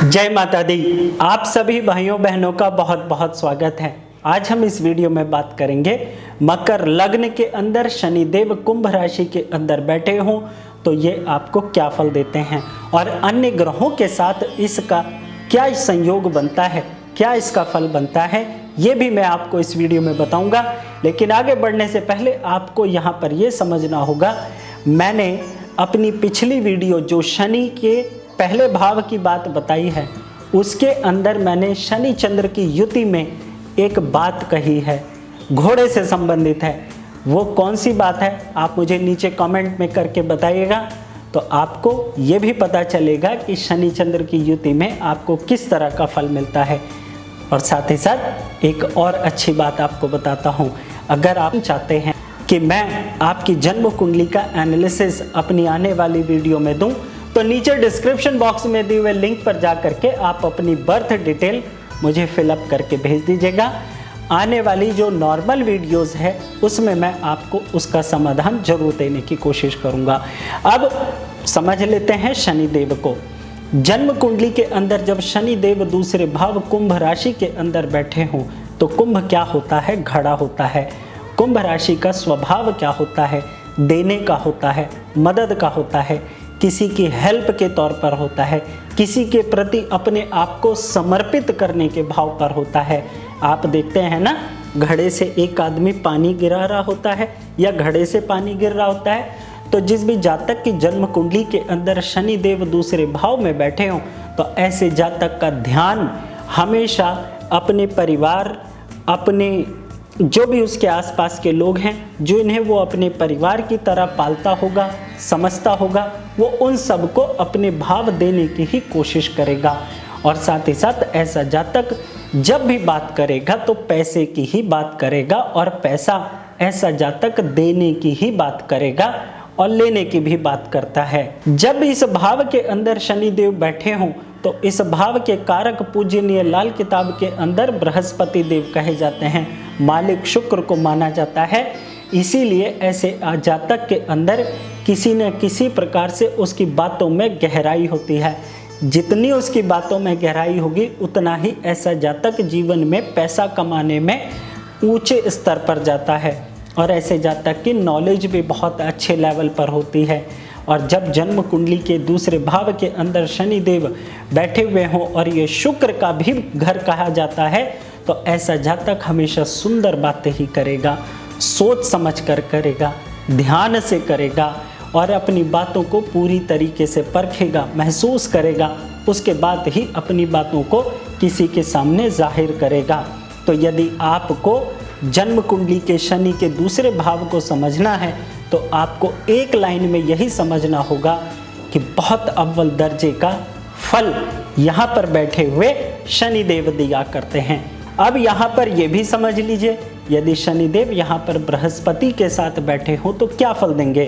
जय माता दी। आप सभी भाइयों बहनों का बहुत बहुत स्वागत है। आज हम इस वीडियो में बात करेंगे मकर लग्न के अंदर शनिदेव कुंभ राशि के अंदर बैठे हों तो ये आपको क्या फल देते हैं और अन्य ग्रहों के साथ इसका क्या संयोग बनता है, क्या इसका फल बनता है, ये भी मैं आपको इस वीडियो में बताऊंगा। लेकिन आगे बढ़ने से पहले आपको यहाँ पर ये समझना होगा, मैंने अपनी पिछली वीडियो जो शनि के पहले भाव की बात बताई है उसके अंदर मैंने शनि चंद्र की युति में एक बात कही है, घोड़े से संबंधित है। वो कौन सी बात है आप मुझे नीचे कमेंट में करके बताइएगा, तो आपको ये भी पता चलेगा कि शनि चंद्र की युति में आपको किस तरह का फल मिलता है। और साथ ही साथ एक और अच्छी बात आपको बताता हूँ, अगर आप चाहते हैं कि मैं आपकी जन्म कुंडली का एनालिसिस अपनी आने वाली वीडियो में दूं, तो नीचे डिस्क्रिप्शन बॉक्स में दिए हुए लिंक पर जा करके आप अपनी बर्थ डिटेल मुझे फिलअप करके भेज दीजिएगा। आने वाली जो नॉर्मल वीडियोस है उसमें मैं आपको उसका समाधान जरूर देने की कोशिश करूंगा। अब समझ लेते हैं शनिदेव को। जन्म कुंडली के अंदर जब शनिदेव दूसरे भाव कुंभ राशि के अंदर बैठे हों तो कुंभ क्या होता है? घड़ा होता है। कुंभ राशि का स्वभाव क्या होता है? देने का होता है, मदद का होता है, किसी की हेल्प के तौर पर होता है, किसी के प्रति अपने आप को समर्पित करने के भाव पर होता है। आप देखते हैं ना, घड़े से एक आदमी पानी गिरा रहा होता है या घड़े से पानी गिर रहा होता है। तो जिस भी जातक की जन्म कुंडली के अंदर शनि देव दूसरे भाव में बैठे हों तो ऐसे जातक का ध्यान हमेशा अपने परिवार, अपने जो भी उसके आसपास के लोग हैं, जो इन्हें वो अपने परिवार की तरह पालता होगा, समझता होगा, वो उन सबको अपने भाव देने की ही कोशिश करेगा। और साथ ही साथ ऐसा जातक जब भी बात करेगा तो पैसे की ही बात करेगा, और पैसा ऐसा जातक देने की ही बात करेगा और लेने की भी बात करता है। जब इस भाव के अंदर शनिदेव बैठे हों तो इस भाव के कारक पूजनीय लाल किताब के अंदर बृहस्पति देव कहे जाते हैं, मालिक शुक्र को माना जाता है। इसीलिए ऐसे जातक के अंदर किसी न किसी प्रकार से उसकी बातों में गहराई होती है। जितनी उसकी बातों में गहराई होगी उतना ही ऐसा जातक जीवन में पैसा कमाने में ऊंचे स्तर पर जाता है, और ऐसे जातक की नॉलेज भी बहुत अच्छे लेवल पर होती है। और जब जन्म कुंडली के दूसरे भाव के अंदर शनिदेव बैठे हुए हों और ये शुक्र का भी घर कहा जाता है, तो ऐसा जातक हमेशा सुंदर बातें ही करेगा, सोच समझ कर करेगा, ध्यान से करेगा और अपनी बातों को पूरी तरीके से परखेगा, महसूस करेगा, उसके बाद ही अपनी बातों को किसी के सामने जाहिर करेगा। तो यदि आपको जन्म कुंडली के शनि के दूसरे भाव को समझना है तो आपको एक लाइन में यही समझना होगा कि बहुत अव्वल दर्जे का फल यहाँ पर बैठे हुए शनिदेव दिया करते हैं। अब यहाँ पर यह भी समझ लीजिए, यदि शनिदेव यहाँ पर बृहस्पति के साथ बैठे हो तो क्या फल देंगे?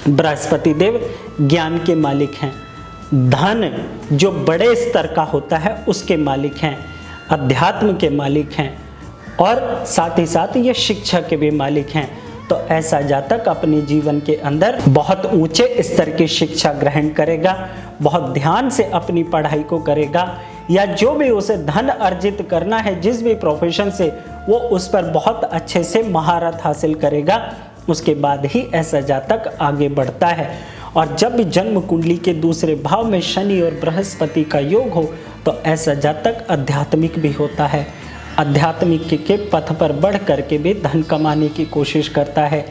बृहस्पति देव ज्ञान के मालिक हैं, धन जो बड़े स्तर का होता है उसके मालिक हैं, अध्यात्म के मालिक हैं, और साथ ही साथ ये शिक्षा के भी मालिक हैं। तो ऐसा जातक अपने जीवन के अंदर बहुत ऊंचे स्तर की शिक्षा ग्रहण करेगा, बहुत ध्यान से अपनी पढ़ाई को करेगा, या जो भी उसे धन अर्जित करना है जिस भी प्रोफेशन से, वो उस पर बहुत अच्छे से महारत हासिल करेगा। उसके बाद ही ऐसा जातक आगे बढ़ता है। और जब भी जन्म कुंडली के दूसरे भाव में शनि और बृहस्पति का योग हो तो ऐसा जातक आध्यात्मिक भी होता है, आध्यात्मिक के पथ पर बढ़ करके भी धन कमाने की कोशिश करता है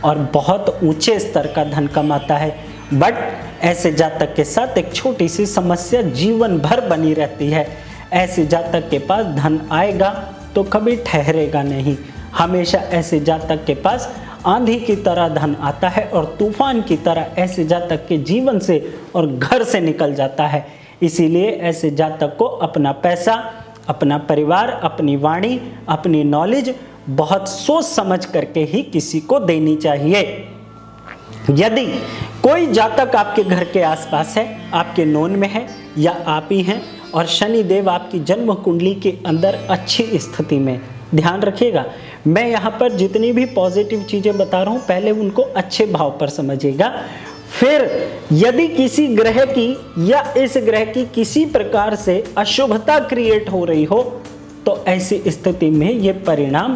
और बहुत ऊंचे स्तर का धन कमाता है। बट ऐसे जातक के साथ एक छोटी सी समस्या जीवन भर बनी रहती है। ऐसे जातक के पास धन आएगा तो कभी ठहरेगा नहीं, हमेशा ऐसे जातक के पास आंधी की तरह धन आता है और तूफान की तरह ऐसे जातक के जीवन से और घर से निकल जाता है। इसीलिए ऐसे जातक को अपना पैसा, अपना परिवार, अपनी वाणी, अपनी नॉलेज बहुत सोच समझ करके ही किसी को देनी चाहिए। यदि कोई जातक आपके घर के आसपास है, आपके नोन में है या आप ही हैं और शनि देव आपकी जन्म कुंडली के अंदर अच्छी स्थिति में, ध्यान रखिएगा मैं यहाँ पर जितनी भी पॉजिटिव चीज़ें बता रहा हूँ पहले उनको अच्छे भाव पर समझिएगा। फिर यदि किसी ग्रह की या इस ग्रह की किसी प्रकार से अशुभता क्रिएट हो रही हो तो ऐसी स्थिति में ये परिणाम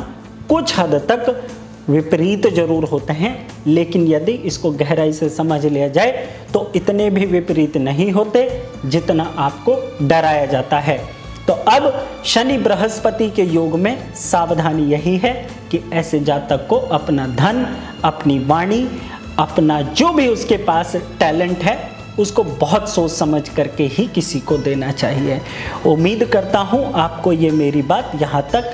कुछ हद तक विपरीत जरूर होते हैं, लेकिन यदि इसको गहराई से समझ लिया जाए तो इतने भी विपरीत नहीं होते जितना आपको डराया जाता है। तो अब शनि बृहस्पति के योग में सावधानी यही है कि ऐसे जातक को अपना धन, अपनी वाणी, अपना जो भी उसके पास टैलेंट है उसको बहुत सोच समझ करके ही किसी को देना चाहिए। उम्मीद करता हूँ आपको ये मेरी बात यहाँ तक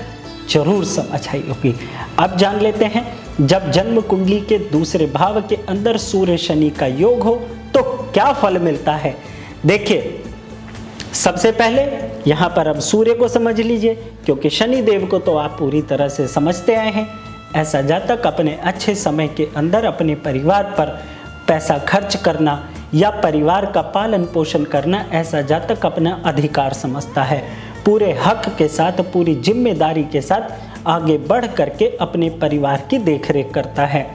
जरूर समझ आई होगी। अब जान लेते हैं, जब जन्म कुंडली के दूसरे भाव के अंदर सूर्य शनि का योग हो तो क्या फल मिलता है। देखिए, सबसे पहले यहाँ पर अब सूर्य को समझ लीजिए, क्योंकि शनि देव को तो आप पूरी तरह से समझते आए हैं। ऐसा जातक अपने अच्छे समय के अंदर अपने परिवार पर पैसा खर्च करना या परिवार का पालन पोषण करना, ऐसा जातक अपना अधिकार समझता है। पूरे हक के साथ, पूरी जिम्मेदारी के साथ आगे बढ़ करके अपने परिवार की देखरेख करता है।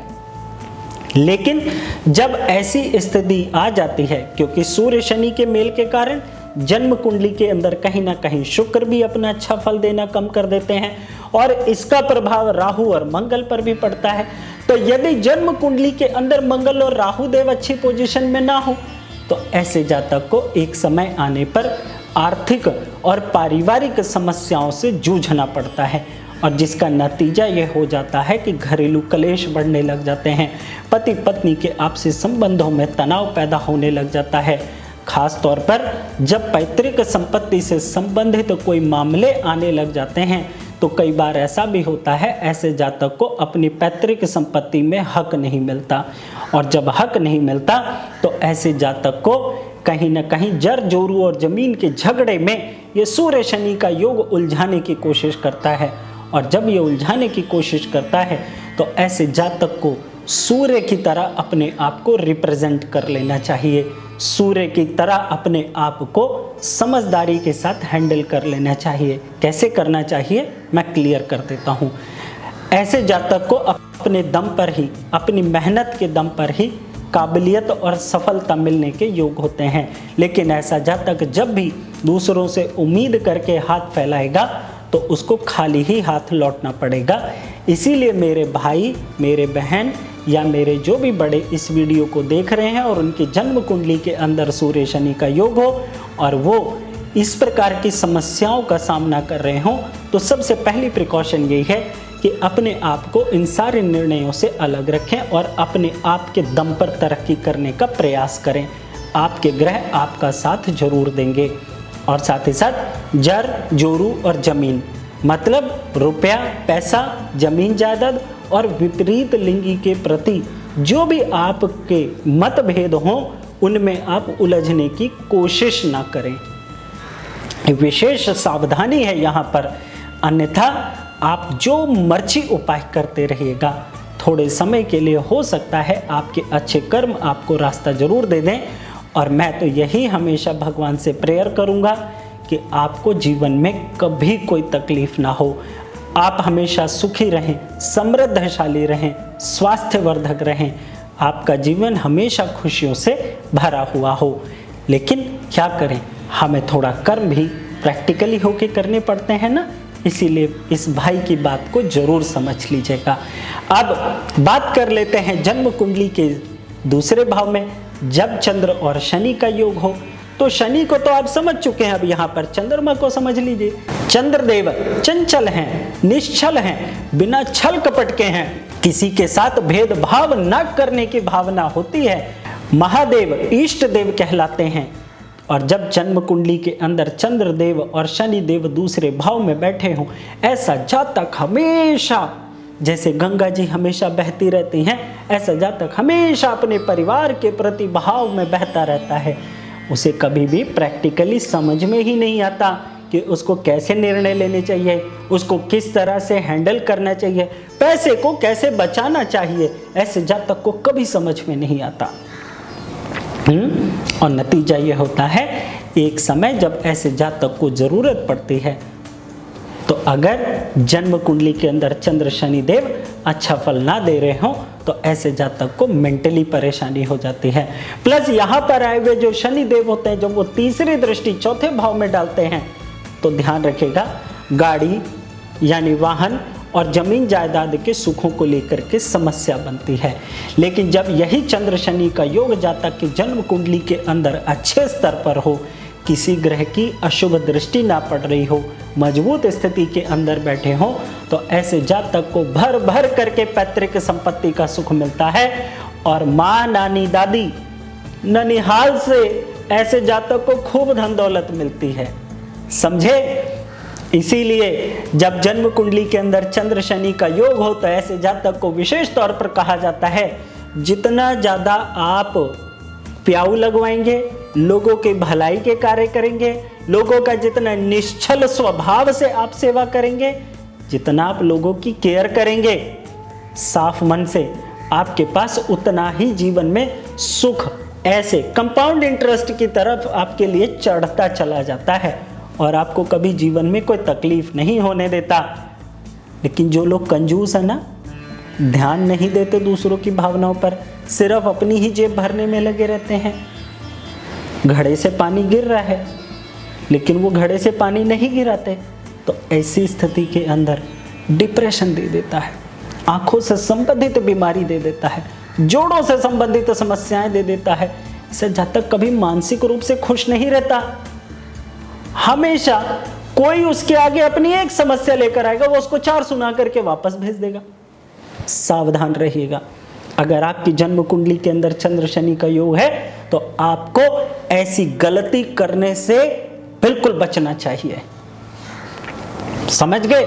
लेकिन जब ऐसी स्थिति आ जाती है, क्योंकि सूर्य शनि के मेल के कारण जन्म कुंडली के अंदर कहीं ना कहीं शुक्र भी अपना अच्छा फल देना कम कर देते हैं और इसका प्रभाव राहु और मंगल पर भी पड़ता है। तो यदि जन्म कुंडली के अंदर मंगल और राहु देव अच्छी पोजीशन में ना हो तो ऐसे जातक को एक समय आने पर आर्थिक और पारिवारिक समस्याओं से जूझना पड़ता है, और जिसका नतीजा ये हो जाता है कि घरेलू कलेश बढ़ने लग जाते हैं, पति पत्नी के आपसी संबंधों में तनाव पैदा होने लग जाता है। खास तौर पर जब पैतृक संपत्ति से संबंधित कोई मामले आने लग जाते हैं तो कई बार ऐसा भी होता है, ऐसे जातक को अपनी पैतृक संपत्ति में हक नहीं मिलता, और जब हक नहीं मिलता तो ऐसे जातक को कहीं ना कहीं जर जोरू और जमीन के झगड़े में ये सूर्य शनि का योग उलझाने की कोशिश करता है। और जब ये उलझाने की कोशिश करता है तो ऐसे जातक को सूर्य की तरह अपने आप को रिप्रेजेंट कर लेना चाहिए, सूर्य की तरह अपने आप को समझदारी के साथ हैंडल कर लेना चाहिए। कैसे करना चाहिए मैं क्लियर कर देता हूँ। ऐसे जातक को अपने दम पर ही, अपनी मेहनत के दम पर ही काबिलियत और सफलता मिलने के योग होते हैं, लेकिन ऐसा जातक जब भी दूसरों से उम्मीद करके हाथ फैलाएगा तो उसको खाली ही हाथ लौटना पड़ेगा। इसीलिए मेरे भाई, मेरे बहन या मेरे जो भी बड़े इस वीडियो को देख रहे हैं और उनकी जन्म कुंडली के अंदर सूर्य शनि का योग हो और वो इस प्रकार की समस्याओं का सामना कर रहे हों, तो सबसे पहली प्रिकॉशन यही है कि अपने आप को इन सारे निर्णयों से अलग रखें और अपने आप के दम पर तरक्की करने का प्रयास करें। आपके ग्रह आपका साथ जरूर देंगे। और साथ ही साथ जर जोरू और जमीन, मतलब रुपया, पैसा, जमीन जायदाद और विपरीत लिंगी के प्रति जो भी आपके मतभेद हों उनमें आप उलझने की कोशिश ना करें। विशेष सावधानी है यहाँ पर, अन्यथा आप जो मर्जी उपाय करते रहिएगा, थोड़े समय के लिए हो सकता है आपके अच्छे कर्म आपको रास्ता जरूर दे दें। और मैं तो यही हमेशा भगवान से प्रेयर करूंगा कि आपको जीवन में कभी कोई तकलीफ ना हो, आप हमेशा सुखी रहें, समृद्धशाली रहें, स्वास्थ्यवर्धक रहें, आपका जीवन हमेशा खुशियों से भरा हुआ हो। लेकिन क्या करें, हमें थोड़ा कर्म भी प्रैक्टिकली होके करने पड़ते हैं ना, इसीलिए इस भाई की बात को जरूर समझ लीजिएगा। अब बात कर लेते हैं जन्म कुंडली के दूसरे भाव में जब चंद्र और शनि का योग हो। तो शनि को तो आप समझ चुके हैं, अब यहाँ पर चंद्रमा को समझ लीजिए। चंद्रदेव चंचल हैं, निश्चल हैं, बिना छल कपट के हैं, किसी के साथ भेदभाव न करने की भावना होती है, महादेव इष्ट देव कहलाते हैं। और जब जन्म कुंडली के अंदर चंद्रदेव और शनि देव दूसरे भाव में बैठे हों, ऐसा जातक हमेशा, जैसे गंगा जी हमेशा बहती रहती हैं, ऐसा जातक हमेशा अपने परिवार के प्रति भाव में बहता रहता है। उसे कभी भी प्रैक्टिकली समझ में ही नहीं आता कि उसको कैसे निर्णय लेने चाहिए, उसको किस तरह से हैंडल करना चाहिए, पैसे को कैसे बचाना चाहिए, ऐसे जातक को कभी समझ में नहीं आता। और नतीजा ये होता है, एक समय जब ऐसे जातक को जरूरत पड़ती है तो अगर जन्म कुंडली के अंदर चंद्र शनि देव अच्छा फल ना दे रहे हों तो ऐसे जातक को मेंटली परेशानी हो जाती है। प्लस यहाँ पर आए हुए जो शनि देव होते हैं, जब वो तीसरी दृष्टि चौथे भाव में डालते हैं तो ध्यान रखिएगा, गाड़ी यानी वाहन और जमीन जायदाद के सुखों को लेकर के समस्या बनती है। लेकिन जब यही चंद्र शनि का योग जातक की जन्म कुंडली के अंदर अच्छे स्तर पर हो, किसी ग्रह की अशुभ दृष्टि ना पड़ रही हो, मजबूत स्थिति के अंदर बैठे हो, तो ऐसे जातक को भर भर करके पैतृक संपत्ति का सुख मिलता है। और माँ, नानी, दादी, ननिहाल से ऐसे जातक को खूब धन दौलत मिलती है, समझे। इसीलिए जब जन्म कुंडली के अंदर चंद्र शनि का योग हो तो ऐसे जातक को विशेष तौर पर कहा जाता है, जितना ज्यादा आप प्याऊ लगवाएंगे, लोगों के भलाई के कार्य करेंगे, लोगों का जितना निश्चल स्वभाव से आप सेवा करेंगे, जितना आप लोगों की केयर करेंगे साफ मन से, आपके पास उतना ही जीवन में सुख ऐसे कंपाउंड इंटरेस्ट की तरफ आपके लिए चढ़ता चला जाता है और आपको कभी जीवन में कोई तकलीफ नहीं होने देता। लेकिन जो लोग कंजूस है ना, ध्यान नहीं देते दूसरों की भावनाओं पर, सिर्फ अपनी ही जेब भरने में लगे रहते हैं। घड़े से पानी गिर रहा है लेकिन वो घड़े से पानी नहीं गिराते, तो ऐसी स्थिति के अंदर डिप्रेशन दे देता है, आंखों से संबंधित बीमारी दे देता है, जोड़ों से संबंधित समस्याएं दे देता है। इससे जातक कभी मानसिक रूप से खुश नहीं रहता, हमेशा कोई उसके आगे अपनी एक समस्या लेकर आएगा, वो उसको 4 सुना करके वापस भेज देगा। सावधान रहिएगा, अगर आपकी जन्म कुंडली के अंदर चंद्र शनि का योग है तो आपको ऐसी गलती करने से बिल्कुल बचना चाहिए, समझ गए।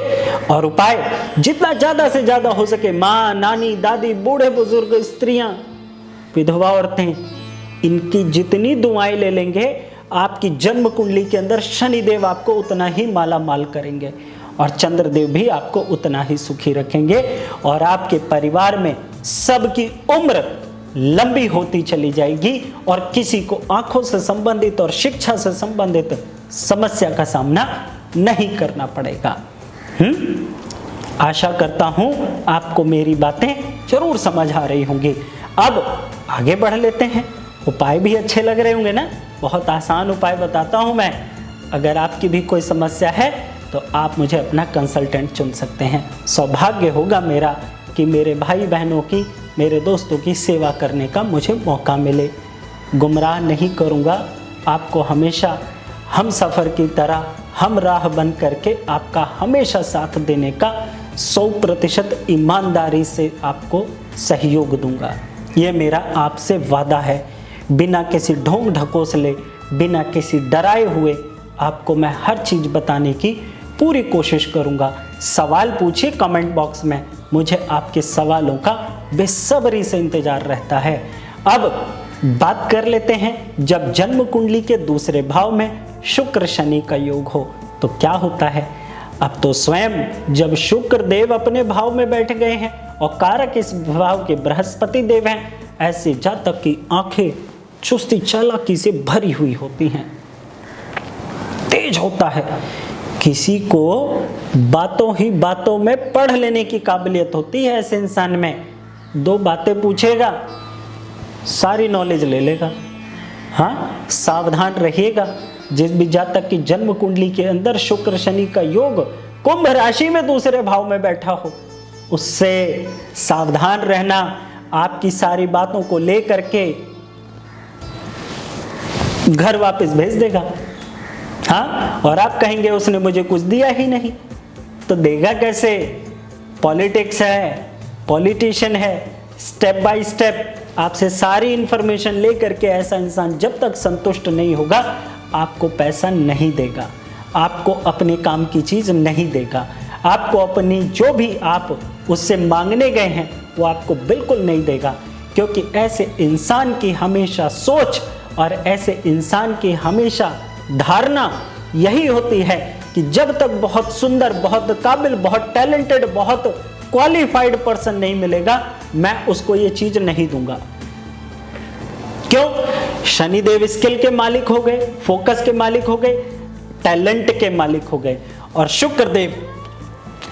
और उपाय जितना ज्यादा से ज्यादा हो सके, माँ, नानी, दादी, बूढ़े बुजुर्ग, स्त्रियां, विधवा औरतें, इनकी जितनी दुआएं ले लेंगे, आपकी जन्म कुंडली के अंदर शनिदेव आपको उतना ही माला माल करेंगे और चंद्रदेव भी आपको उतना ही सुखी रखेंगे और आपके परिवार में सबकी उम्र लंबी होती चली जाएगी और किसी को आंखों से संबंधित और शिक्षा से संबंधित समस्या का सामना नहीं करना पड़ेगा। आशा करता हूं आपको मेरी बातें जरूर समझ आ रही होंगी। अब आगे बढ़ लेते हैं। उपाय भी अच्छे लग रहे होंगे ना, बहुत आसान उपाय बताता हूं मैं। अगर आपकी भी कोई समस्या है तो आप मुझे अपना कंसल्टेंट चुन सकते हैं। सौभाग्य होगा मेरा कि मेरे भाई बहनों की, मेरे दोस्तों की सेवा करने का मुझे मौका मिले। गुमराह नहीं करूंगा आपको, हमेशा हम सफ़र की तरह हम राह बन करके आपका हमेशा साथ देने का 100% ईमानदारी से आपको सहयोग दूंगा। ये मेरा आपसे वादा है। बिना किसी ढोंग ढकोसले, बिना किसी डराए हुए आपको मैं हर चीज़ बताने की पूरी कोशिश करूंगा। सवाल पूछिए कमेंट बॉक्स में, मुझे आपके सवालों का बेसब्री से इंतजार रहता है। अब बात कर लेते हैं, जब जन्म कुंडली के दूसरे भाव में शुक्र शनि का योग हो तो क्या होता है। अब तो स्वयं जब शुक्र देव अपने भाव में बैठ गए हैं और कारक इस भाव के बृहस्पति देव हैं, ऐसे जातक की आंखें चुस्ती चालाकी से भरी हुई होती हैं, तेज होता है। किसी को बातों ही बातों में पढ़ लेने की काबिलियत होती है ऐसे इंसान में। 2 बातें पूछेगा, सारी नॉलेज ले लेगा। हाँ, सावधान रहिएगा। जिस भी जातक की जन्म कुंडली के अंदर शुक्र शनि का योग कुंभ राशि में दूसरे भाव में बैठा हो, उससे सावधान रहना। आपकी सारी बातों को लेकर के घर वापस भेज देगा। हाँ, और आप कहेंगे उसने मुझे कुछ दिया ही नहीं, तो देगा कैसे। पॉलिटिक्स है, पॉलिटिशियन है, स्टेप बाय स्टेप आपसे सारी इंफॉर्मेशन लेकर के ऐसा इंसान जब तक संतुष्ट नहीं होगा आपको पैसा नहीं देगा, आपको अपने काम की चीज़ नहीं देगा, आपको अपनी जो भी आप उससे मांगने गए हैं वो आपको बिल्कुल नहीं देगा। क्योंकि ऐसे इंसान की हमेशा सोच और ऐसे इंसान की हमेशा धारणा यही होती है कि जब तक बहुत सुंदर, बहुत काबिल, बहुत टैलेंटेड, बहुत क्वालिफाइड पर्सन नहीं मिलेगा, मैं उसको ये चीज नहीं दूंगा। क्यों? शनिदेव स्किल के मालिक हो गए, फोकस के मालिक हो गए, टैलेंट के मालिक हो गए, और शुक्रदेव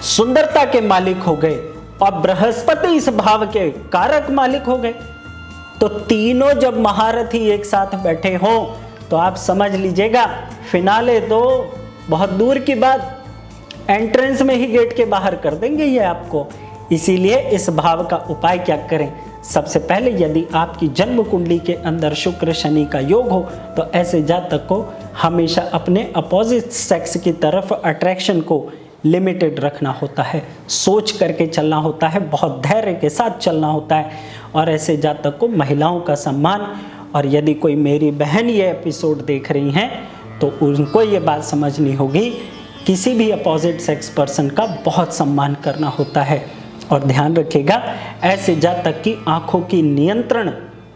सुंदरता के मालिक हो गए। और बृहस्पति इस भाव के कारक मालिक हो गए। तो तीनों जब महारथी एक साथ बैठे हों तो आप समझ लीजिएगा फिनाले तो बहुत दूर की बात, एंट्रेंस में ही गेट के बाहर कर देंगे ये आपको। इसीलिए इस भाव का उपाय क्या करें? सबसे पहले यदि आपकी जन्म कुंडली के अंदर शुक्र शनि का योग हो तो ऐसे जातक को हमेशा अपने अपोजिट सेक्स की तरफ अट्रैक्शन को लिमिटेड रखना होता है, सोच करके चलना होता है, बहुत धैर्य के साथ चलना होता है। और ऐसे जातक को महिलाओं का सम्मान, और यदि कोई मेरी बहन ये एपिसोड देख रही हैं तो उनको ये बात समझनी होगी, किसी भी अपोजिट सेक्स पर्सन का बहुत सम्मान करना होता है। और ध्यान रखिएगा ऐसे जातक की आंखों की नियंत्रण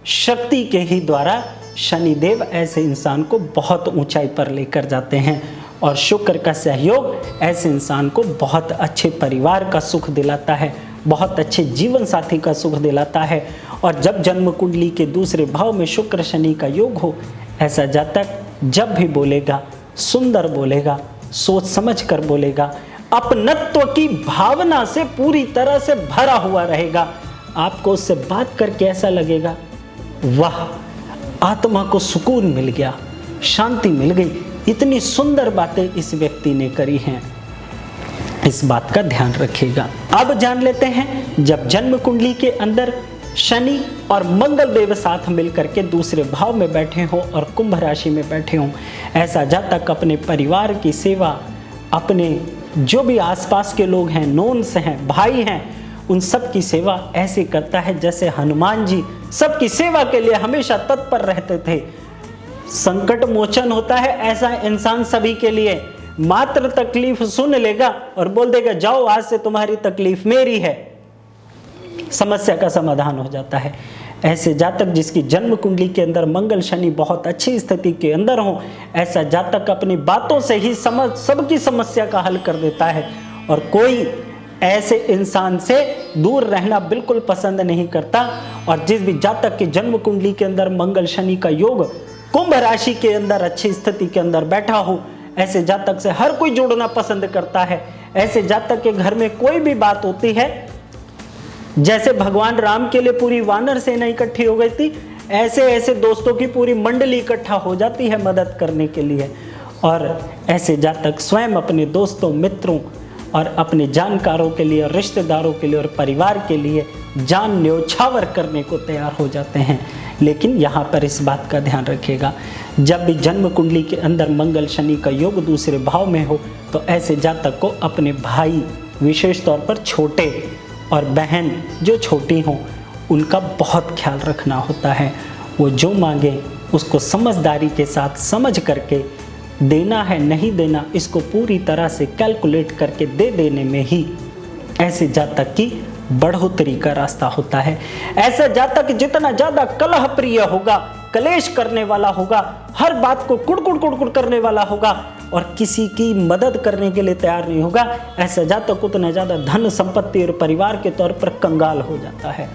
शक्ति के ही द्वारा शनिदेव ऐसे इंसान को बहुत ऊंचाई पर लेकर जाते हैं। और शुक्र का सहयोग ऐसे इंसान को बहुत अच्छे परिवार का सुख दिलाता है, बहुत अच्छे जीवन साथी का सुख दिलाता है। और जब जन्म कुंडली के दूसरे भाव में शुक्र शनि का योग हो, ऐसा जातक जब भी बोलेगा सुंदर बोलेगा, सोच समझ कर बोलेगा, अपनत्व की भावना से पूरी तरह से भरा हुआ रहेगा। आपको उससे बात करके ऐसा लगेगा वाह, आत्मा को सुकून मिल गया, शांति मिल गई, इतनी सुंदर बातें इस व्यक्ति ने करी हैं। इस बात का ध्यान रखिएगा। अब जान लेते हैं जब जन्म कुंडली के अंदर शनि और मंगल देव साथ मिलकर के दूसरे भाव में बैठे हों और कुंभ राशि में बैठे हों, ऐसा जातक अपने परिवार की सेवा, अपने जो भी आसपास के लोग हैं, नोन्स हैं, भाई हैं, उन सब की सेवा ऐसे करता है जैसे हनुमान जी सबकी सेवा के लिए हमेशा तत्पर रहते थे। संकट मोचन होता है ऐसा इंसान सभी के लिए, मात्र तकलीफ सुन लेगा और बोल देगा जाओ आज से तुम्हारी तकलीफ मेरी है, समस्या का समाधान हो जाता है। ऐसे जातक जिसकी जन्म कुंडली के अंदर मंगल शनि बहुत अच्छी स्थिति के अंदर हो, ऐसा जातक अपनी बातों से ही सबकी समस्या का हल कर देता है। और कोई ऐसे इंसान से दूर रहना बिल्कुल पसंद नहीं करता। और जिस भी जातक की जन्म कुंडली के अंदर मंगल शनि का योग कुंभ राशि के अंदर अच्छी स्थिति के अंदर बैठा हो, ऐसे जातक से हर कोई जुड़ना पसंद करता है। ऐसे जातक के घर में कोई भी बात होती है, जैसे भगवान राम के लिए पूरी वानर सेना इकट्ठी हो गई थी, ऐसे ऐसे दोस्तों की पूरी मंडली इकट्ठा हो जाती है मदद करने के लिए। और ऐसे जातक स्वयं अपने दोस्तों, मित्रों और अपने जानकारों के लिए, रिश्तेदारों के लिए और परिवार के लिए जान न्योछावर करने को तैयार हो जाते हैं। लेकिन यहाँ पर इस बात का ध्यान रखिएगा, जब भी जन्म कुंडली के अंदर मंगल शनि का योग दूसरे भाव में हो तो ऐसे जातक को अपने भाई, विशेष तौर पर छोटे और बहन जो छोटी हों, उनका बहुत ख्याल रखना होता है। वो जो मांगे उसको समझदारी के साथ समझ करके देना है, नहीं देना, इसको पूरी तरह से कैलकुलेट करके दे देने में ही ऐसे जातक की बढ़ोतरी का रास्ता होता है। ऐसा जातक जितना ज्यादा कलह प्रिय होगा, कलेश करने वाला होगा, हर बात को कुड़कुड़ कुड़कुड़ करने वाला होगा और किसी की मदद करने के लिए तैयार नहीं होगा, ऐसा जातक उतना ज्यादा धन संपत्ति और परिवार के तौर पर कंगाल हो जाता है।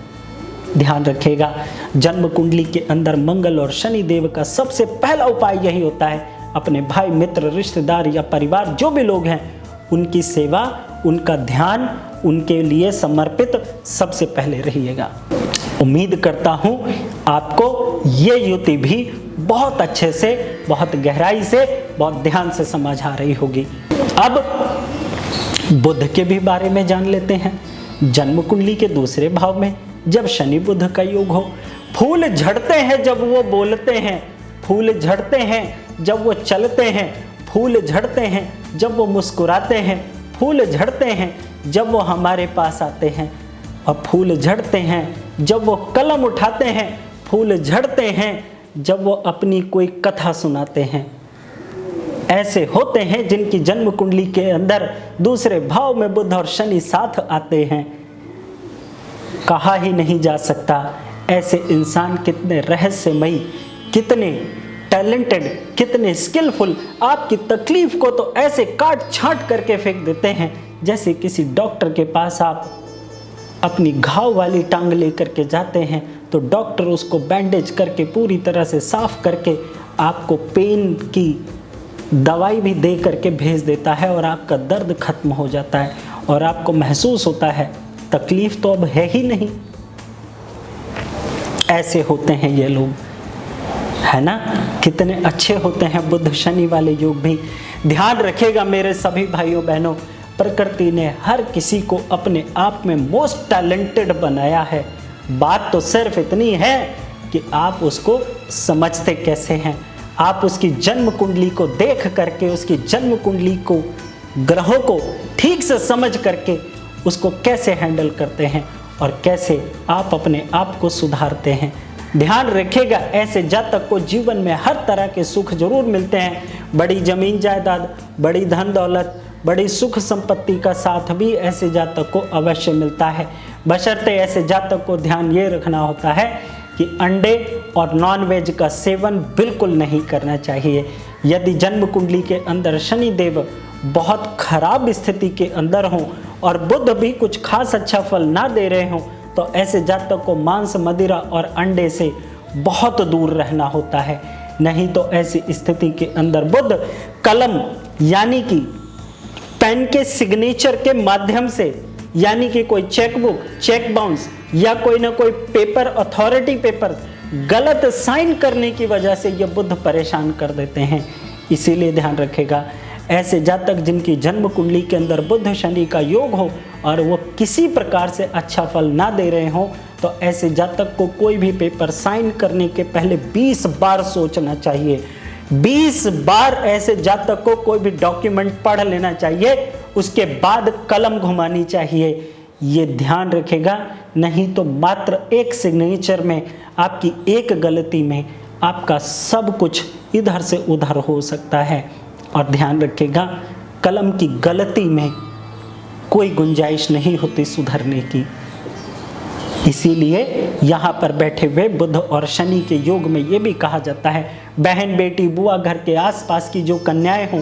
ध्यान रखिएगा, जन्म कुंडली के अंदर मंगल और शनि देव का सबसे पहला उपाय यही होता है, अपने भाई, मित्र, रिश्तेदार या परिवार जो भी लोग हैं उनकी सेवा, उनका ध्यान, उनके लिए समर्पित सबसे पहले रहिएगा। उम्मीद करता हूं आपको ये युति भी बहुत अच्छे से, बहुत गहराई से, बहुत ध्यान से समझ आ रही होगी। अब बुध के भी बारे में जान लेते हैं। जन्म कुंडली के दूसरे भाव में जब शनि बुध का योग हो, फूल झड़ते हैं जब वो बोलते हैं, फूल झड़ते हैं जब वो चलते हैं, फूल झड़ते हैं जब वो मुस्कुराते हैं, फूल झड़ते हैं जब वो हमारे पास आते हैं, और फूल झड़ते हैं जब वो कलम उठाते हैं, फूल झड़ते हैं जब वो अपनी कोई कथा सुनाते हैं। ऐसे होते हैं जिनकी जन्म कुंडली के अंदर दूसरे भाव में बुध और शनि साथ आते हैं। कहा ही नहीं जा सकता ऐसे इंसान कितने रहस्यमयी, कितने टैलेंटेड, कितने स्किलफुल, आपकी तकलीफ को तो ऐसे काट छांट करके फेंक देते हैं जैसे किसी डॉक्टर के पास आप अपनी घाव वाली टांग लेकर के जाते हैं तो डॉक्टर उसको बैंडेज करके पूरी तरह से साफ करके आपको पेन की दवाई भी दे करके भेज देता है और आपका दर्द खत्म हो जाता है और आपको महसूस होता है तकलीफ तो अब है ही नहीं। ऐसे होते हैं ये लोग, है ना। कितने अच्छे होते हैं बुध शनि वाले योग भी। ध्यान रखिएगा मेरे सभी भाइयों बहनों, प्रकृति ने हर किसी को अपने आप में मोस्ट टैलेंटेड बनाया है। बात तो सिर्फ इतनी है कि आप उसको समझते कैसे हैं। आप उसकी जन्म कुंडली को देख करके, उसकी जन्म कुंडली को, ग्रहों को ठीक से समझ करके उसको कैसे हैंडल करते हैं और कैसे आप अपने आप को सुधारते हैं। ध्यान रखिएगा, ऐसे जातक को जीवन में हर तरह के सुख जरूर मिलते हैं। बड़ी जमीन जायदाद, बड़ी धन दौलत, बड़ी सुख संपत्ति का साथ भी ऐसे जातक को अवश्य मिलता है। बशर्ते ऐसे जातक को ध्यान ये रखना होता है कि अंडे और नॉनवेज का सेवन बिल्कुल नहीं करना चाहिए। यदि जन्म कुंडली के अंदर शनि देव बहुत खराब स्थिति के अंदर हों और बुध भी कुछ खास अच्छा फल ना दे रहे हों, तो ऐसे जातक को मांस, मदिरा और अंडे से बहुत दूर रहना होता है। नहीं तो ऐसी स्थिति के अंदर बुध कलम यानी कि पेन के सिग्नेचर के माध्यम से, यानी कि कोई चेकबुक, चेक बाउंस या कोई ना कोई पेपर, अथॉरिटी पेपर गलत साइन करने की वजह से ये बुध परेशान कर देते हैं। इसीलिए ध्यान रखेगा, ऐसे जातक जिनकी जन्म कुंडली के अंदर बुध शनि का योग हो और वो किसी प्रकार से अच्छा फल ना दे रहे हो, तो ऐसे जातक को कोई भी पेपर साइन करने के पहले 20 बार सोचना चाहिए। 20 बार ऐसे जातक को कोई भी डॉक्यूमेंट पढ़ लेना चाहिए, उसके बाद कलम घुमानी चाहिए। ये ध्यान रखेगा, नहीं तो मात्र एक सिग्नेचर में, आपकी एक गलती में आपका सब कुछ इधर से उधर हो सकता है। और ध्यान रखेगा, कलम की गलती में कोई गुंजाइश नहीं होती सुधरने की। इसीलिए यहाँ पर बैठे हुए बुध और शनि के योग में ये भी कहा जाता है, बहन, बेटी, बुआ, घर के आसपास की जो कन्याएं हों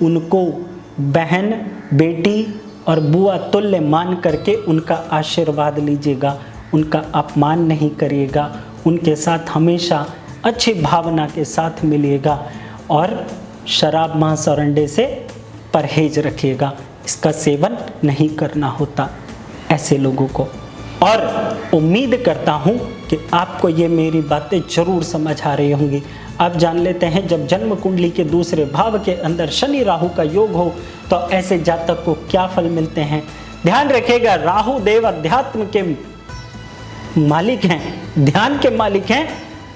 उनको बहन, बेटी और बुआ तुल्य मान करके उनका आशीर्वाद लीजिएगा, उनका अपमान नहीं करिएगा, उनके साथ हमेशा अच्छी भावना के साथ मिलिएगा और शराब, मांस और अंडे से परहेज रखिएगा। इसका सेवन नहीं करना होता ऐसे लोगों को। और उम्मीद करता हूँ कि आपको ये मेरी बातें जरूर समझ आ रही होंगी। अब जान लेते हैं, जब जन्म कुंडली के दूसरे भाव के अंदर शनि राहु का योग हो तो ऐसे जातक को क्या फल मिलते हैं। ध्यान रखिएगा, राहु देव अध्यात्म के मालिक हैं, ध्यान के मालिक हैं,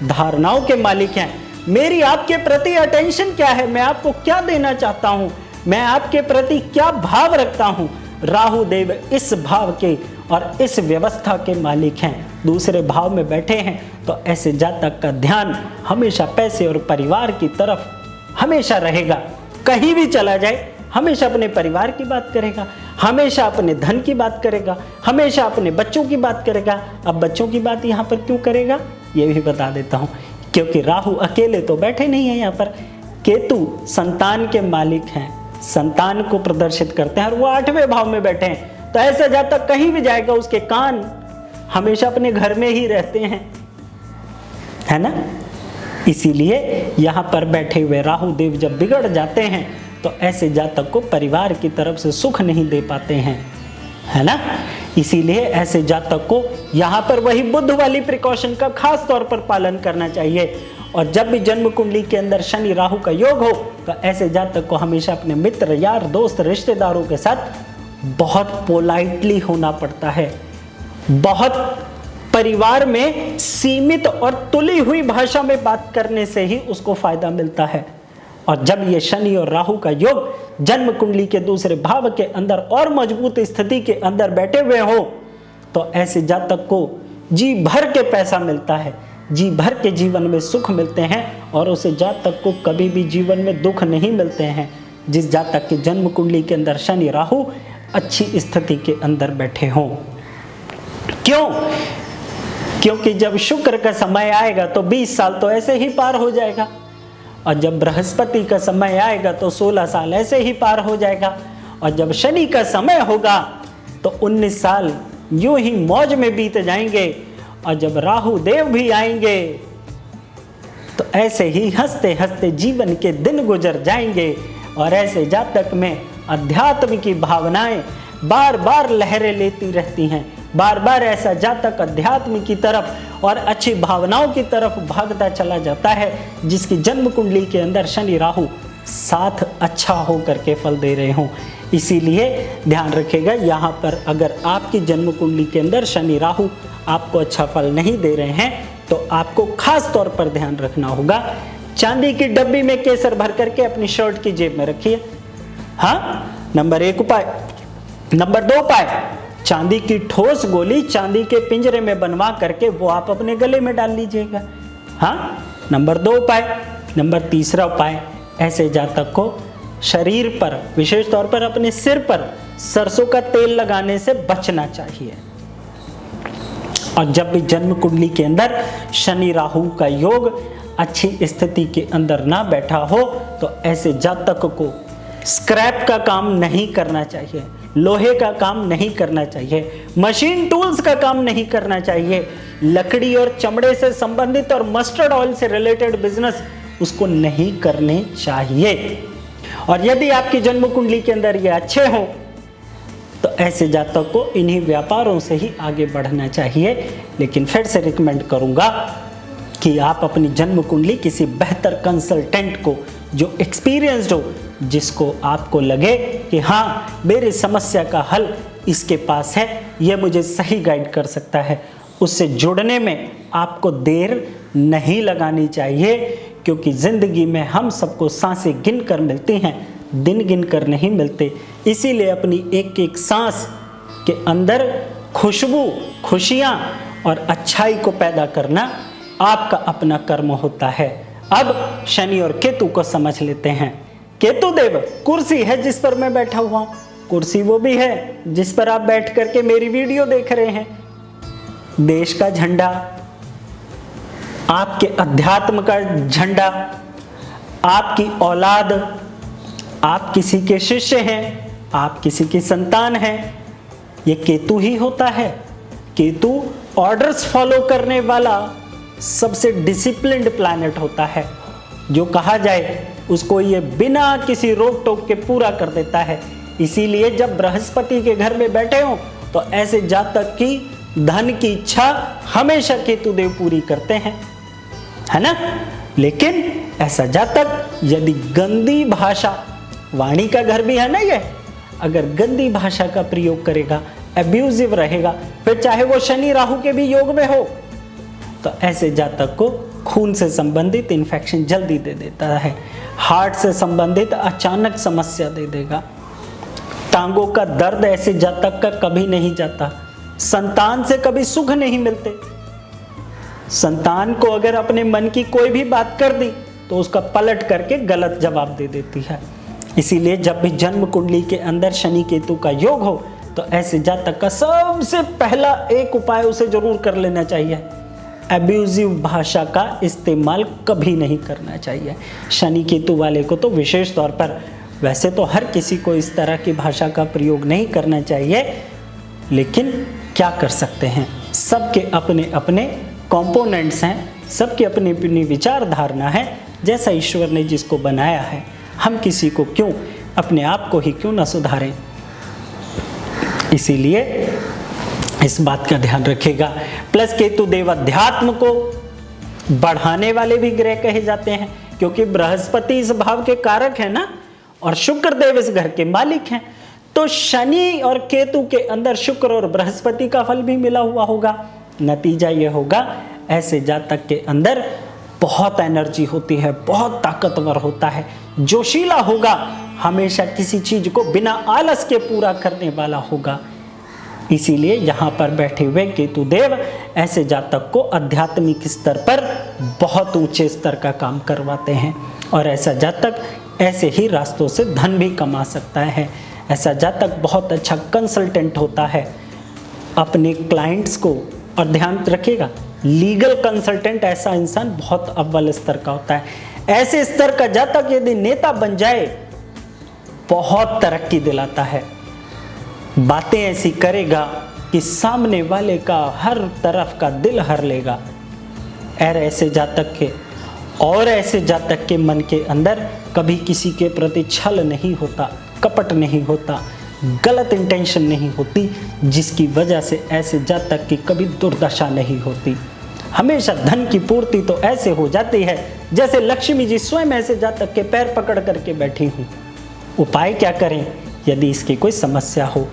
धारणाओं के मालिक हैं। मेरी आपके प्रति अटेंशन क्या है, मैं आपको क्या देना चाहता हूं, मैं आपके प्रति क्या भाव रखता हूं। राहु देव इस भाव के और इस व्यवस्था के मालिक हैं, दूसरे भाव में बैठे हैं, तो ऐसे जातक का ध्यान हमेशा पैसे और परिवार की तरफ हमेशा रहेगा। कहीं भी चला जाए हमेशा अपने परिवार की बात करेगा, हमेशा अपने धन की बात करेगा, हमेशा अपने बच्चों की बात करेगा। अब बच्चों की बात यहाँ पर क्यों करेगा ये भी बता देता हूँ, क्योंकि राहु अकेले तो बैठे नहीं है यहाँ पर, केतु संतान के मालिक हैं, संतान को प्रदर्शित करते हैं और वो 8वें भाव में बैठे हैं। तो ऐसा जातक कहीं भी जाएगा उसके कान हमेशा अपने घर में ही रहते हैं, है ना। इसीलिए यहाँ पर बैठे हुए राहु देव जब बिगड़ जाते हैं तो ऐसे जातक को परिवार की तरफ से सुख नहीं दे पाते हैं, है ना। इसीलिए ऐसे जातक को यहाँ पर वही बुध वाली प्रिकॉशन का खास तौर पर पालन करना चाहिए। और जब भी जन्म कुंडली के अंदर शनि राहु का योग हो तो ऐसे जातक को हमेशा अपने मित्र, यार, दोस्त, रिश्तेदारों के साथ बहुत पोलाइटली होना पड़ता है। बहुत परिवार में सीमित और तुली हुई भाषा में बात करने से ही उसको फायदा मिलता है। और जब ये शनि और राहु का योग जन्म कुंडली के दूसरे भाव के अंदर और मजबूत स्थिति के अंदर बैठे हुए हो तो ऐसे जातक को जी भर के पैसा मिलता है, जी भर के जीवन में सुख मिलते हैं और उसे जातक को कभी भी जीवन में दुख नहीं मिलते हैं जिस जातक के जन्म कुंडली के अंदर शनि राहु अच्छी स्थिति के अंदर बैठे हों। क्यों? क्योंकि जब शुक्र का समय आएगा तो 20 साल तो ऐसे ही पार हो जाएगा और जब बृहस्पति का समय आएगा तो 16 साल ऐसे ही पार हो जाएगा और जब शनि का समय होगा तो 19 साल यूं ही मौज में बीत जाएंगे और जब राहु देव भी आएंगे तो ऐसे ही हंसते हंसते जीवन के दिन गुजर जाएंगे। और ऐसे जातक में अध्यात्म की भावनाएं, बार बार लहरें लेती रहती हैं। बार बार ऐसा जातक अध्यात्म की तरफ और अच्छी भावनाओं की तरफ भागता चला जाता है, जिसकी जन्म कुंडली के अंदर शनि राहु साथ अच्छा हो करके फल दे रहे हों। इसीलिए ध्यान रखिएगा, यहाँ पर अगर आपकी जन्म कुंडली के अंदर शनि राहु आपको अच्छा फल नहीं दे रहे हैं तो आपको खास तौर पर ध्यान रखना होगा। चांदी की डब्बी में केसर भर करके अपनी शर्ट की जेब में रखिए। हाँ, नंबर 1 उपाय। नंबर 2 उपाय, चांदी की ठोस गोली चांदी के पिंजरे में बनवा करके वो आप अपने गले में डाल लीजिएगा। हाँ, नंबर 2 उपाय। नंबर 3 उपाय, ऐसे जातक को शरीर पर, विशेष तौर पर अपने सिर पर सरसों का तेल लगाने से बचना चाहिए। और जब भी जन्म कुंडली के अंदर शनि राहु का योग अच्छी स्थिति के अंदर ना बैठा हो तो ऐसे जातक को स्क्रैप का काम नहीं करना चाहिए, लोहे का काम नहीं करना चाहिए, मशीन टूल्स का काम नहीं करना चाहिए, लकड़ी और चमड़े से संबंधित और मस्टर्ड ऑयल से रिलेटेड बिजनेस उसको नहीं करने चाहिए। और यदि आपकी जन्म कुंडली के अंदर ये अच्छे हो तो ऐसे जातक को इन्हीं व्यापारों से ही आगे बढ़ना चाहिए। लेकिन फिर से रिकमेंड करूंगा कि आप अपनी जन्म कुंडली किसी बेहतर कंसल्टेंट को, जो एक्सपीरियंस्ड हो, जिसको आपको लगे कि हाँ मेरी समस्या का हल इसके पास है, यह मुझे सही गाइड कर सकता है, उससे जुड़ने में आपको देर नहीं लगानी चाहिए। क्योंकि जिंदगी में हम सबको सांसें गिन कर मिलती हैं, दिन गिन कर नहीं मिलते। इसीलिए अपनी एक एक सांस के अंदर खुशबू, खुशियाँ और अच्छाई को पैदा करना आपका अपना कर्म होता है। अब शनि और केतु को समझ लेते हैं। केतु देव कुर्सी है जिस पर मैं बैठा हुआ हूँ, कुर्सी वो भी है जिस पर आप बैठ करके मेरी वीडियो देख रहे हैं। देश का झंडा, आपके अध्यात्म का झंडा, आपकी औलाद, आप किसी के शिष्य हैं, आप किसी की संतान हैं, ये केतु ही होता है। केतु ऑर्डर्स फॉलो करने वाला सबसे डिसिप्लिन्ड प्लैनेट होता है। जो कहा जाए उसको ये बिना किसी रोक टोक के पूरा कर देता है। इसीलिए जब बृहस्पति के घर में बैठे हो तो ऐसे जातक की धन की इच्छा हमेशा केतु देव पूरी करते हैं, है ना। लेकिन ऐसा जातक यदि गंदी भाषा, वाणी का घर भी है ना ये, अगर गंदी भाषा का प्रयोग करेगा, एब्यूजिव रहेगा, फिर चाहे वो शनि राहु के भी योग में हो, तो ऐसे जातक को खून से संबंधित इन्फेक्शन जल्दी दे देता है, हार्ट से संबंधित अचानक समस्या दे देगा, टांगों का दर्द ऐसे जातक का कभी नहीं जाता, संतान से कभी सुख नहीं मिलते। संतान को अगर अपने मन की कोई भी बात कर दी तो उसका पलट करके गलत जवाब दे देती है। इसीलिए जब भी जन्म कुंडली के अंदर शनि केतु का योग हो तो ऐसे जातक का सबसे पहला एक उपाय उसे जरूर कर लेना चाहिए, एब्यूजिव भाषा का इस्तेमाल कभी नहीं करना चाहिए। शनि केतु वाले को तो विशेष तौर पर, वैसे तो हर किसी को इस तरह की भाषा का प्रयोग नहीं करना चाहिए, लेकिन क्या कर सकते हैं, सबके अपने अपने कंपोनेंट्स हैं, सबकी अपनी अपनी विचारधारणा है। जैसा ईश्वर ने जिसको बनाया है, हम किसी को क्यों, अपने आप को ही क्यों ना सुधारें। इसीलिए इस बात का ध्यान रखिएगा। प्लस केतु देव अध्यात्म को बढ़ाने वाले भी ग्रह कहे जाते हैं, क्योंकि बृहस्पति इस भाव के कारक है ना, और शुक्र देव इस घर के मालिक हैं। तो शनि और केतु के अंदर शुक्र और बृहस्पति का फल भी मिला हुआ होगा। नतीजा यह होगा, ऐसे जातक के अंदर बहुत एनर्जी होती है, बहुत ताकतवर होता है, जोशीला होगा, हमेशा किसी चीज को बिना आलस के पूरा करने वाला होगा। इसीलिए यहाँ पर बैठे हुए केतु देव ऐसे जातक को आध्यात्मिक स्तर पर बहुत ऊंचे स्तर का काम करवाते हैं, और ऐसा जातक ऐसे ही रास्तों से धन भी कमा सकता है। ऐसा जातक बहुत अच्छा कंसल्टेंट होता है अपने क्लाइंट्स को। और ध्यान रखिएगा, लीगल कंसल्टेंट ऐसा इंसान बहुत अव्वल स्तर का होता है। ऐसे स्तर का जातक यदि नेता बन जाए, बहुत तरक्की दिलाता है, बातें ऐसी करेगा कि सामने वाले का हर तरफ का दिल हर लेगा। और ऐसे जातक के मन के अंदर कभी किसी के प्रति छल नहीं होता, कपट नहीं होता, गलत इंटेंशन नहीं होती, जिसकी वजह से ऐसे जातक की कभी दुर्दशा नहीं होती। हमेशा धन की पूर्ति तो ऐसे हो जाती है जैसे लक्ष्मी जी स्वयं ऐसे जातक के पैर पकड़ करके बैठी हूँ। उपाय क्या करें यदि इसकी कोई समस्या हो?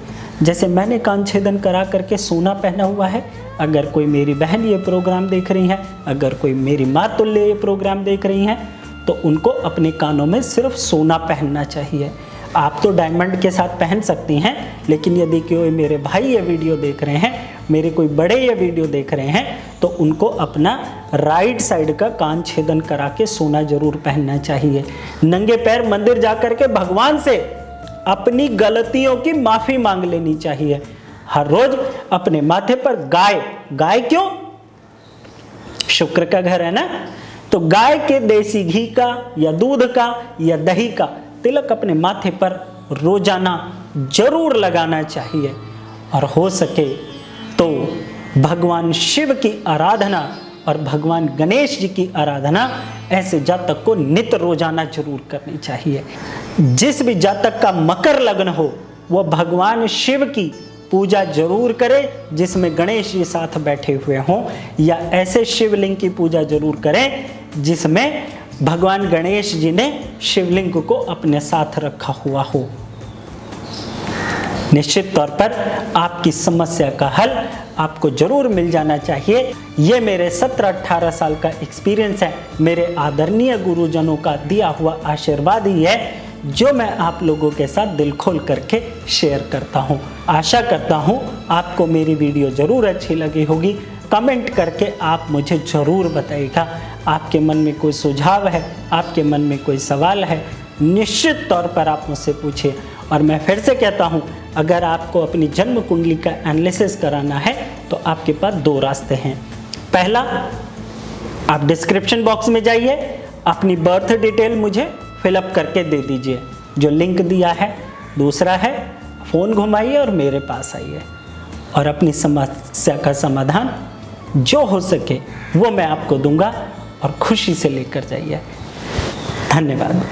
जैसे मैंने कान छेदन करा करके सोना पहना हुआ है, अगर कोई मेरी बहन ये प्रोग्राम देख रही है, अगर कोई मेरी माँ तुल्य ये प्रोग्राम देख रही हैं, तो उनको अपने कानों में सिर्फ सोना पहनना चाहिए। आप तो डायमंड के साथ पहन सकती हैं, लेकिन यदि कोई मेरे भाई ये वीडियो देख रहे हैं, मेरे कोई बड़े ये वीडियो देख रहे हैं, तो उनको अपना राइट साइड का कान छेदन करा के सोना जरूर पहनना चाहिए। नंगे पैर मंदिर जा करके भगवान से अपनी गलतियों की माफी मांग लेनी चाहिए। हर रोज अपने माथे पर गाय क्यों? शुक्र का घर है ना, तो गाय के देसी घी का या दूध का या दही का तिलक अपने माथे पर रोजाना जरूर लगाना चाहिए। और हो सके तो भगवान शिव की आराधना और भगवान गणेश जी की आराधना ऐसे जातक को नित्य रोजाना जरूर करनी चाहिए। जिस भी जातक का मकर लग्न हो वह भगवान शिव की पूजा जरूर करे, जिसमें गणेश जी साथ बैठे हुए हों, या ऐसे शिवलिंग की पूजा जरूर करें जिसमें भगवान गणेश जी ने शिवलिंग को अपने साथ रखा हुआ हो। निश्चित तौर पर आपकी समस्या का हल आपको जरूर मिल जाना चाहिए। ये मेरे 17-18 साल का एक्सपीरियंस है, मेरे आदरणीय गुरुजनों का दिया हुआ आशीर्वाद ही है जो मैं आप लोगों के साथ दिल खोल करके शेयर करता हूँ। आशा करता हूँ आपको मेरी वीडियो जरूर अच्छी लगी होगी। कमेंट करके आप मुझे ज़रूर बताइएगा। आपके मन में कोई सुझाव है, आपके मन में कोई सवाल है, निश्चित तौर पर आप मुझसे पूछिए। और मैं फिर से कहता हूँ, अगर आपको अपनी जन्म कुंडली का एनालिसिस कराना है तो आपके पास 2 रास्ते हैं। पहला, आप डिस्क्रिप्शन बॉक्स में जाइए, अपनी बर्थ डिटेल मुझे फिलअप करके दे दीजिए, जो लिंक दिया है। दूसरा है, फ़ोन घुमाइए और मेरे पास आइए और अपनी समस्या का समाधान जो हो सके वो मैं आपको दूंगा और खुशी से लेकर जाइए। धन्यवाद।